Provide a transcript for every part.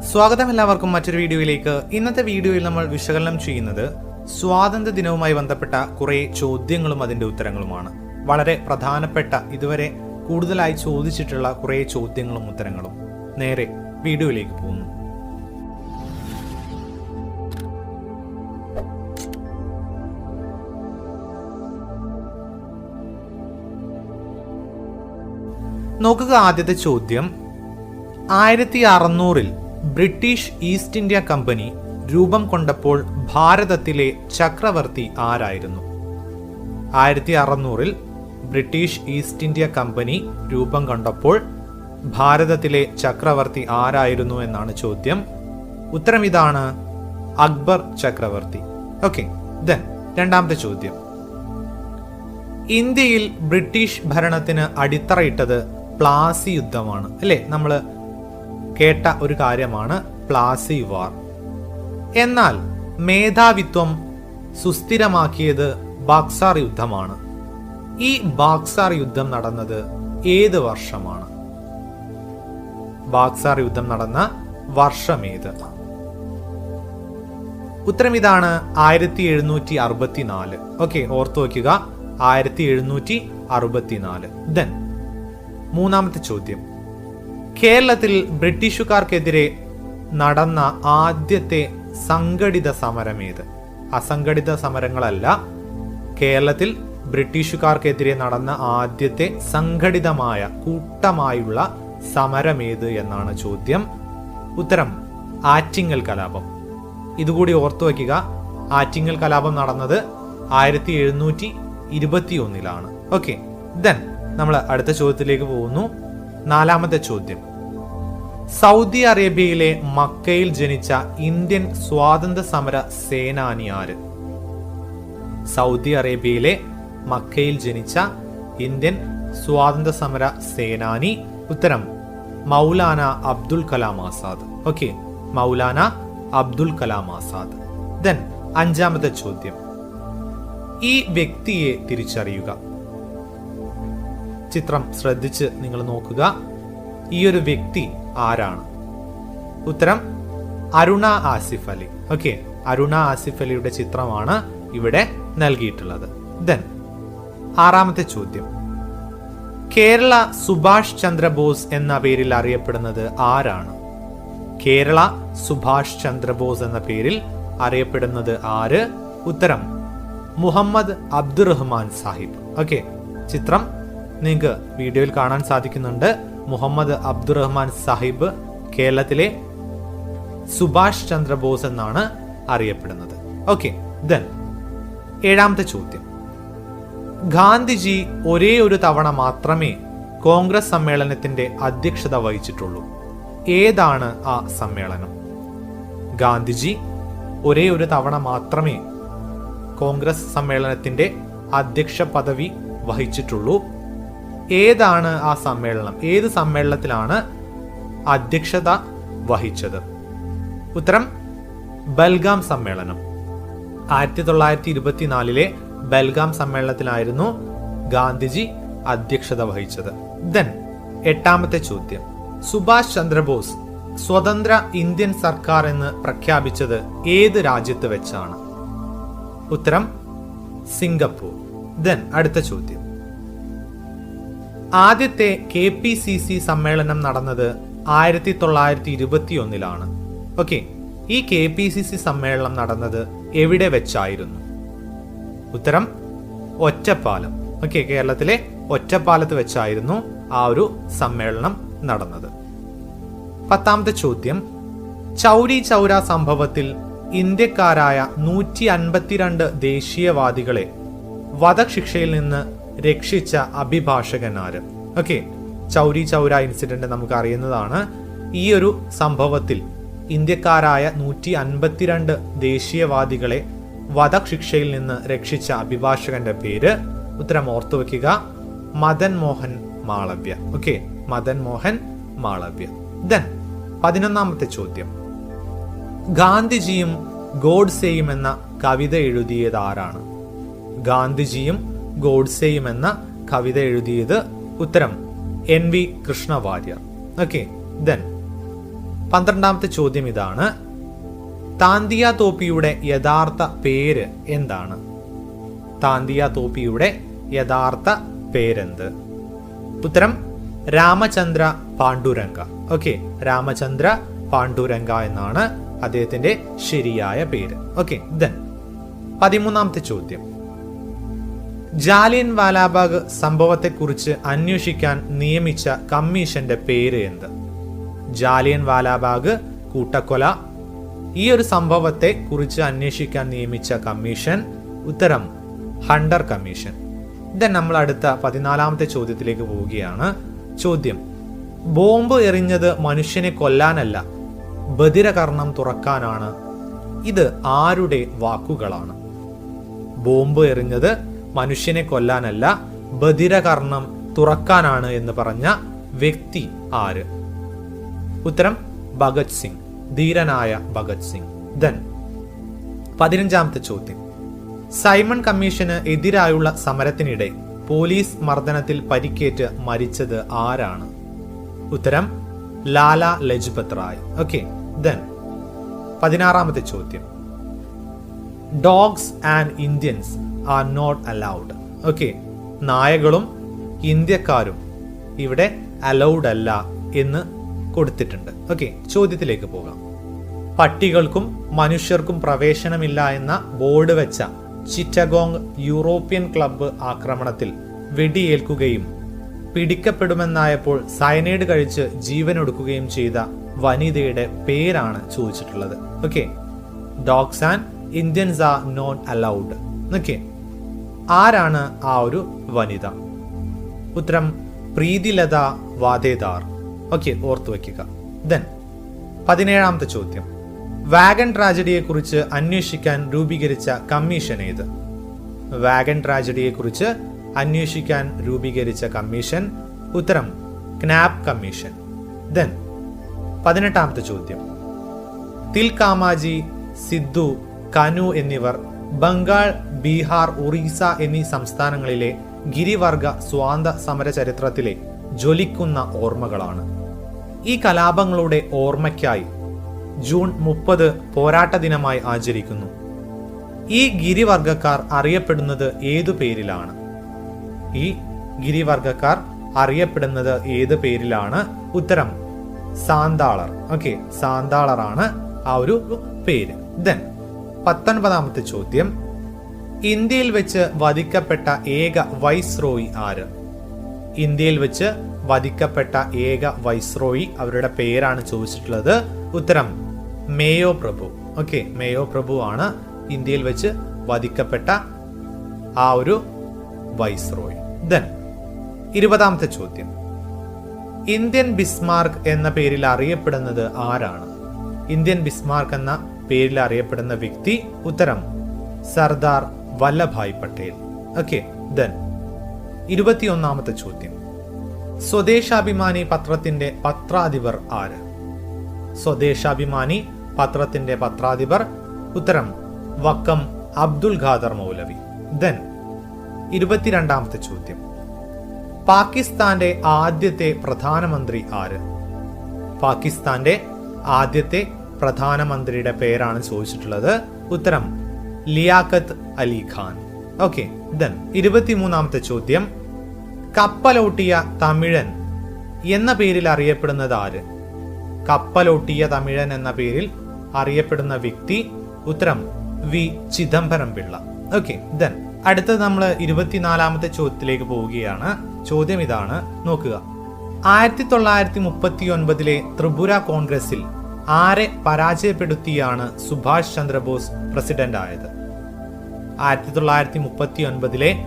സ്വാഗതം എല്ലാവർക്കും മറ്റൊരു വീഡിയോയിലേക്ക്. ഇന്നത്തെ വീഡിയോയിൽ നമ്മൾ വിശകലനം ചെയ്യുന്നത് സ്വാതന്ത്ര്യ ദിനവുമായി ബന്ധപ്പെട്ട കുറെ ചോദ്യങ്ങളും അതിന്റെ ഉത്തരങ്ങളുമാണ്. വളരെ പ്രധാനപ്പെട്ട, ഇതുവരെ കൂടുതലായി ചോദിച്ചിട്ടുള്ള കുറെ ചോദ്യങ്ങളും ഉത്തരങ്ങളും. നേരെ വീഡിയോയിലേക്ക് പോകുന്നു. നോക്കുക, ആദ്യത്തെ ചോദ്യം, 1600-ൽ ബ്രിട്ടീഷ് ഈസ്റ്റ് ഇന്ത്യ കമ്പനി രൂപം കൊണ്ടപ്പോൾ ഭാരതത്തിലെ ചക്രവർത്തി ആരായിരുന്നു? 1600-ൽ ബ്രിട്ടീഷ് ഈസ്റ്റ് ഇന്ത്യ കമ്പനി രൂപം കൊണ്ടപ്പോൾ ഭാരതത്തിലെ ചക്രവർത്തി ആരായിരുന്നു എന്നാണ് ചോദ്യം. ഉത്തരം ഇതാണ്, അക്ബർ ചക്രവർത്തി. ഓക്കെ, ദെൻ രണ്ടാമത്തെ ചോദ്യം, ഇന്ത്യയിൽ ബ്രിട്ടീഷ് ഭരണത്തിന് അടിത്തറയിട്ടത് പ്ലാസി യുദ്ധമാണ്. അല്ലെ, നമ്മൾ കേട്ട ഒരു കാര്യമാണ് പ്ലാസി വാർ. എന്നാൽ മേധാവിത്വം സുസ്ഥിരമാക്കിയത് ബക്സാർ യുദ്ധമാണ്. ഈ ബക്സാർ യുദ്ധം നടന്നത് ഏത് വർഷമാണ്? ബക്സാർ യുദ്ധം നടന്ന വർഷമേത്? ഉത്തരം ഇതാണ്, 1764. ഓക്കെ, ഓർത്തു വയ്ക്കുക, 1764. ദെൻ മൂന്നാമത്തെ ചോദ്യം, കേരളത്തിൽ ബ്രിട്ടീഷുകാർക്കെതിരെ നടന്ന ആദ്യത്തെ സംഘടിത സമരമേത്? അസംഘടിത സമരങ്ങളല്ല, കേരളത്തിൽ ബ്രിട്ടീഷുകാർക്കെതിരെ നടന്ന ആദ്യത്തെ സംഘടിതമായ കൂട്ടമായുള്ള സമരമേത് എന്നാണ് ചോദ്യം. ഉത്തരം ആറ്റിങ്ങൽ കലാപം. ഇതുകൂടി ഓർത്തു വയ്ക്കുക, ആറ്റിങ്ങൽ കലാപം നടന്നത് 1721-ലാണ്. ഓക്കെ, ദെൻ നമ്മൾ അടുത്ത ചോദ്യത്തിലേക്ക് പോകുന്നു. നാലാമത്തെ ചോദ്യം, സൗദി അറേബ്യയിലെ മക്കയിൽ ജനിച്ച ഇന്ത്യൻ സ്വാതന്ത്ര്യ സമര സേനാനി ആര്? സൗദി അറേബ്യയിലെ മക്കയിൽ ജനിച്ച ഇന്ത്യൻ സ്വാതന്ത്ര്യ സമര സേനാനി. ഉത്തരം മൗലാന അബ്ദുൽ കലാം ആസാദ്. ഓക്കെ, മൗലാന അബ്ദുൽ കലാം ആസാദ്. ദെൻ അഞ്ചാമത്തെ ചോദ്യം, ഈ വ്യക്തിയെ തിരിച്ചറിയുക. ചിത്രം ശ്രദ്ധിച്ച് നിങ്ങൾ നോക്കുക, ഈ ഒരു വ്യക്തി ആരാണ്? ഉത്തരം അരുണ ആസിഫ് അലി. ഓക്കെ, അരുണ ആസിഫ് അലിയുടെ ചിത്രമാണ് ഇവിടെ നൽകിയിട്ടുള്ളത്. ദെൻ ആറാമത്തെ ചോദ്യം, കേരള സുഭാഷ് ചന്ദ്രബോസ് എന്ന പേരിൽ അറിയപ്പെടുന്നത് ആരാണ്? കേരള സുഭാഷ് ചന്ദ്രബോസ് എന്ന പേരിൽ അറിയപ്പെടുന്നത് ആര്? ഉത്തരം മുഹമ്മദ് അബ്ദുറഹ്മാൻ സാഹിബ്. ഓക്കെ, ചിത്രം നിങ്ങൾക്ക് വീഡിയോയിൽ കാണാൻ സാധിക്കുന്നുണ്ട്. മുഹമ്മദ് അബ്ദുറഹ്മാൻ സാഹിബ് കേരളത്തിലെ സുഭാഷ് ചന്ദ്രബോസ് എന്നാണ് അറിയപ്പെടുന്നത്. ഓക്കെ, ദെൻ ഏഴാമത്തെ ചോദ്യം, ഗാന്ധിജി ഒരേ ഒരു തവണ മാത്രമേ കോൺഗ്രസ് സമ്മേളനത്തിന്റെ അധ്യക്ഷത വഹിച്ചിട്ടുള്ളൂ. ഏതാണ് ആ സമ്മേളനം? ഗാന്ധിജി ഒരേ ഒരു തവണ മാത്രമേ കോൺഗ്രസ് സമ്മേളനത്തിന്റെ അധ്യക്ഷ പദവി വഹിച്ചിട്ടുള്ളൂ. ഏതാണ് ആ സമ്മേളനം? ഏത് സമ്മേളനത്തിലാണ് അധ്യക്ഷത വഹിച്ചത്? ഉത്തരം ബൽഗാം സമ്മേളനം. 1924-ലെ ബൽഗാം സമ്മേളനത്തിലായിരുന്നു ഗാന്ധിജി അധ്യക്ഷത വഹിച്ചത്. ദെൻ എട്ടാമത്തെ ചോദ്യം, സുഭാഷ് ചന്ദ്രബോസ് സ്വതന്ത്ര ഇന്ത്യൻ സർക്കാർ എന്ന് പ്രഖ്യാപിച്ചത് ഏത് രാജ്യത്ത് വെച്ചാണ്? ഉത്തരം സിംഗപ്പൂർ. ദെൻ അടുത്ത ചോദ്യം, ആദ്യത്തെ KPCC സമ്മേളനം നടന്നത് 1921-ലാണ്. ഓക്കെ, ഈ KPCC സമ്മേളനം നടന്നത് എവിടെ വെച്ചായിരുന്നു? ഉത്തരം ഒറ്റപ്പാലം. ഓക്കെ, കേരളത്തിലെ ഒറ്റപ്പാലത്ത് വെച്ചായിരുന്നു ആ ഒരു സമ്മേളനം നടന്നത്. പത്താമത്തെ ചോദ്യം, ചൗരി ചൗര സംഭവത്തിൽ ഇന്ത്യക്കാരായ 152 ദേശീയവാദികളെ വധശിക്ഷയിൽ നിന്ന് രക്ഷിച്ച അഭിഭാഷകൻ ആര്? ഓക്കെ, ചൗരി ചൗര ഇൻസിഡന്റ് നമുക്ക് അറിയുന്നതാണ്. ഈ ഒരു സംഭവത്തിൽ ഇന്ത്യക്കാരായ 152 ദേശീയവാദികളെ വധശിക്ഷയിൽ നിന്ന് രക്ഷിച്ച അഭിഭാഷകന്റെ പേര്? ഉത്തരം ഓർത്തു വെക്കുക, മദൻ മോഹൻ മാളവ്യ. ഓക്കെ, മദൻ മോഹൻ മാളവ്യ. ദെൻ 11ാമത്തെ ചോദ്യം, ഗാന്ധിജിയും ഗോഡ്സെയും എന്ന കവിത എഴുതിയത് ആരാണ്? ഗാന്ധിജിയും ഗോഡ്സെയും എന്ന കവിത എഴുതിയത്? ഉത്തരം NV കൃഷ്ണവാര്യർ. ഓക്കെ, ദെൻ 12ാമത്തെ ചോദ്യം ഇതാണ്. താന്തിയ തോപ്പിയുടെ യഥാർത്ഥ പേര് എന്താണ്? താന്തിയ തോപ്പിയുടെ യഥാർത്ഥ പേരെന്ത്? ഉത്തരം രാമചന്ദ്ര പാണ്ഡുരംഗ. ഓക്കെ, രാമചന്ദ്ര പാണ്ഡുരംഗ എന്നാണ് അദ്ദേഹത്തിന്റെ ശരിയായ പേര്. ഓക്കെ, ദെൻ 13ാമത്തെ ചോദ്യം. ജാലിയൻ വാലാബാഗ് സംഭവത്തെക്കുറിച്ച് അന്വേഷിക്കാൻ നിയമിച്ച കമ്മീഷന്റെ പേര് എന്ത്? ജാലിയൻ വാലാബാഗ് കൂട്ടക്കൊല, ഈ ഒരു സംഭവത്തെ കുറിച്ച് അന്വേഷിക്കാൻ നിയമിച്ച കമ്മീഷൻ. ഉത്തരം ഹണ്ടർ കമ്മീഷൻ. ദെൻ നമ്മൾ അടുത്ത 14ാമത്തെ ചോദ്യത്തിലേക്ക് പോവുകയാണ്. ചോദ്യം: ബോംബ് എറിഞ്ഞത് മനുഷ്യനെ കൊല്ലാനല്ല, ബധിരകർണം തുറക്കാനാണ്. ഇത് ആരുടെ വാക്കുകളാണ്? ബോംബ് എറിഞ്ഞത് മനുഷ്യനെ കൊല്ലാനല്ല, ബധിരകർണം തുറക്കാനാണ് എന്ന് പറഞ്ഞ വ്യക്തി ആര്? ഉത്തരം ഭഗത് സിംഗ്, ധീരനായ ഭഗത് സിംഗ്. ദെൻ 15ാമത്തെ ചോദ്യം. സൈമൺ കമ്മീഷന് എതിരായുള്ള സമരത്തിനിടെ പോലീസ് മർദ്ദനത്തിൽ പരിക്കേറ്റ് മരിച്ചത് ആരാണ്? ഉത്തരം ലാല ലജ്പത് റായ്. ഓക്കെ, ദെൻ 16ാമത്തെ ചോദ്യം. Dogs and Indians are not allowed. Okay, നായകളും ഇന്ത്യക്കാരും ഇവിടെ അലൗഡ് അല്ല എന്ന് കൊടുത്തിട്ടുണ്ട്. ഓക്കെ, ചോദ്യത്തിലേക്ക് പോകാം. പട്ടികൾക്കും മനുഷ്യർക്കും പ്രവേശനമില്ല എന്ന ബോർഡ് വെച്ച ചിറ്റഗോങ് യൂറോപ്യൻ ക്ലബ്ബ് ആക്രമണത്തിൽ വെടിയേൽക്കുകയും പിടിക്കപ്പെടുമെന്നായപ്പോൾ സയനൈഡ് കഴിച്ച് ജീവനൊടുക്കുകയും ചെയ്ത വനിതയുടെ പേരാണ് ചോദിച്ചിട്ടുള്ളത്. Okay, dogs and Indians are not allowed. Okay, ആരാണ് ആ ഒരു വനിത? ഉത്തരം പ്രീതിലത വാദേദാർ. ഓക്കെ, ഓർത്തു വയ്ക്കുക. ദെൻ 17ാമത്തെ ചോദ്യം. വാഗൺ ട്രാജഡിയെ കുറിച്ച് അന്വേഷിക്കാൻ രൂപീകരിച്ച കമ്മീഷൻ ഏത്? വാഗൺ ട്രാജഡിയെ കുറിച്ച് അന്വേഷിക്കാൻ രൂപീകരിച്ച കമ്മീഷൻ. ഉത്തരം ക്നാപ്പ് കമ്മീഷൻ. ദെൻ 18ാമത്തെ ചോദ്യം. തിൽകാമാജി, സിദ്ധു, കനു എന്നിവർ ബംഗാൾ, ബീഹാർ, ഒറീസ എന്നീ സംസ്ഥാനങ്ങളിലെ ഗിരിവർഗ സ്വാതന്ത്ര്യ സമര ചരിത്രത്തിലെ ജ്വലിക്കുന്ന ഓർമ്മകളാണ്. ഈ കലാപങ്ങളുടെ ഓർമ്മയ്ക്കായി ജൂൺ 30 പോരാട്ട ദിനമായി ആചരിക്കുന്നു. ഈ ഗിരിവർഗക്കാർ അറിയപ്പെടുന്നത് ഏതു പേരിലാണ്? ഈ ഗിരിവർഗക്കാർ അറിയപ്പെടുന്നത് ഏത് പേരിലാണ്? ഉത്തരം സാന്താളർ. ഓക്കെ, സാന്താളറാണ് ആ ഒരു പേര്. ദെൻ 19ാമത്തെ ചോദ്യം. ഇന്ത്യയിൽ വെച്ച് വധിക്കപ്പെട്ട ഏക വൈസ്രോയി ആര്? ഇന്ത്യയിൽ വെച്ച് വധിക്കപ്പെട്ട ഏക വൈസ്രോയി, അവരുടെ പേരാണ് ചോദിച്ചിട്ടുള്ളത്. ഉത്തരം മേയോ പ്രഭു. ഓക്കെ, മേയോ പ്രഭു ആണ് ഇന്ത്യയിൽ വെച്ച് വധിക്കപ്പെട്ട ആ ഒരു വൈസ്രോയി. ദെൻ 20ാമത്തെ ചോദ്യം. ഇന്ത്യൻ ബിസ്മാർക്ക് എന്ന പേരിൽ അറിയപ്പെടുന്നത് ആരാണ്? ഇന്ത്യൻ ബിസ്മാർക്ക് എന്ന പേരിൽ അറിയപ്പെടുന്ന വ്യക്തി. ഉത്തരം സർദാർ വല്ലഭായ് പട്ടേൽ. ഓക്കെ, ദെൻ 21ാമത്തെ ചോദ്യം. സ്വദേശാഭിമാനി പത്രത്തിന്റെ പത്രാധിപർ ആര്? സ്വദേശാഭിമാനി പത്രത്തിന്റെ പത്രാധിപർ. ഉത്തരം വക്കം അബ്ദുൽ ഖാദർ മൗലവി. ദെൻ 22ാമത്തെ ചോദ്യം. പാകിസ്ഥാന്റെ ആദ്യത്തെ പ്രധാനമന്ത്രി ആര്? പാകിസ്ഥാന്റെ ആദ്യത്തെ പ്രധാനമന്ത്രിയുടെ പേരാണ് ചോദിച്ചിട്ടുള്ളത്. ഉത്തരം ലിയാഖത്ത് അലി ഖാൻ. ഓക്കെ, ദെൻ 23ാമത്തെ ചോദ്യം. കപ്പലോട്ടിയ തമിഴൻ എന്ന പേരിൽ അറിയപ്പെടുന്നത് ആര്? കപ്പലോട്ടിയ തമിഴൻ എന്ന പേരിൽ അറിയപ്പെടുന്ന വ്യക്തി. ഉത്തരം V Chidambaram Pillai. Okay, then അടുത്തത് നമ്മൾ 24ാമത്തെ ചോദ്യത്തിലേക്ക് പോവുകയാണ്. ചോദ്യം ഇതാണ്, നോക്കുക. 1939 ത്രിപുര കോൺഗ്രസിൽ ആരെ പരാജയപ്പെടുത്തിയാണ് സുഭാഷ് ചന്ദ്രബോസ് പ്രസിഡന്റ് ആയത്? 1939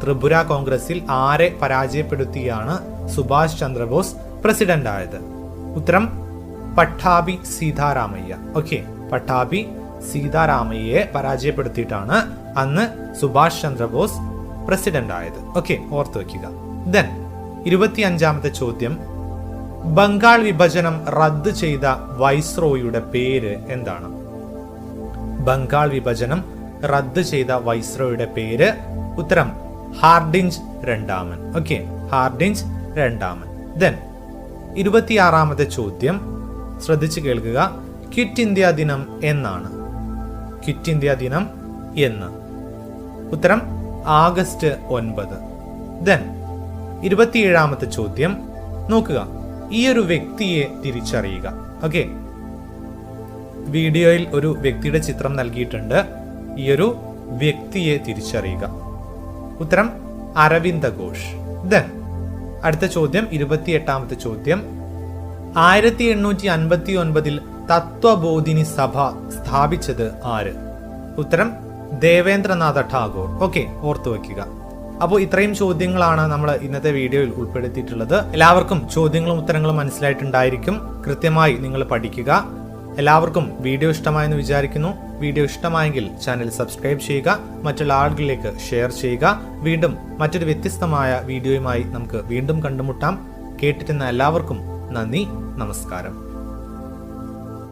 ത്രിപുര കോൺഗ്രസിൽ ആരെ പരാജയപ്പെടുത്തിയാണ് സുഭാഷ് ചന്ദ്രബോസ് പ്രസിഡന്റ് ആയത്? ഉത്തരം പട്ടാഭി സീതാരാമയ്യ. ഓക്കെ, പട്ടാഭി സീതാരാമയ്യയെ പരാജയപ്പെടുത്തിയിട്ടാണ് അന്ന് സുഭാഷ് ചന്ദ്രബോസ് പ്രസിഡന്റ് ആയത്. ഓക്കെ, ഓർത്തു വയ്ക്കുക. ദെൻ 25ാമത്തെ ചോദ്യം. ബംഗാൾ വിഭജനം റദ്ദ് ചെയ്ത വൈസ്രോയിയുടെ പേര് എന്താണ്? ബംഗാൾ വിഭജനം റദ്ദ് ചെയ്ത വൈസ്രോയിയുടെ പേര്. ഉത്തരം ഹാർഡിഞ്ച് രണ്ടാമൻ. ഓക്കെ, ഹാർഡിഞ്ച് രണ്ടാമൻ. ദെൻ 26ാമത്തെ ചോദ്യം. ശ്രദ്ധിച്ചു കേൾക്കുക. ക്വിറ്റ് ഇന്ത്യ ദിനം എന്നാണ്? ക്വിറ്റ് ഇന്ത്യ ദിനം എന്ന്? ഉത്തരം ആഗസ്റ്റ് 9. ദെൻ 27ാമത്തെ ചോദ്യം നോക്കുക. ഈ ഒരു വ്യക്തിയെ തിരിച്ചറിയുക. ഓക്കെ, വീഡിയോയിൽ ഒരു വ്യക്തിയുടെ ചിത്രം നൽകിയിട്ടുണ്ട്. ഈ ഒരു വ്യക്തിയെ തിരിച്ചറിയുക. ഉത്തരം അരവിന്ദ ഘോഷ്. ദെൻ അടുത്ത ചോദ്യം 28ാമത്തെ ചോദ്യം. 1859 തത്വബോധിനി സഭ സ്ഥാപിച്ചത് ആര്? ഉത്തരം ദേവേന്ദ്രനാഥ ടാഗോർ. ഓക്കെ, ഓർത്തു വയ്ക്കുക. അപ്പോൾ ഇത്രയും ചോദ്യങ്ങളാണ് നമ്മൾ ഇന്നത്തെ വീഡിയോയിൽ ഉൾപ്പെടുത്തിയിട്ടുള്ളത്. എല്ലാവർക്കും ചോദ്യങ്ങളും ഉത്തരങ്ങളും മനസ്സിലായിട്ടുണ്ടായിരിക്കും. കൃത്യമായി നിങ്ങൾ പഠിക്കുക. എല്ലാവർക്കും വീഡിയോ ഇഷ്ടമായെന്ന് വിചാരിക്കുന്നു. വീഡിയോ ഇഷ്ടമായെങ്കിൽ ചാനൽ സബ്സ്ക്രൈബ് ചെയ്യുക, മറ്റുള്ള ആളുകളിലേക്ക് ഷെയർ ചെയ്യുക. വീണ്ടും മറ്റൊരു വ്യത്യസ്തമായ വീഡിയോയുമായി നമുക്ക് വീണ്ടും കണ്ടുമുട്ടാം. കേട്ടിരുന്ന എല്ലാവർക്കും നന്ദി, നമസ്കാരം.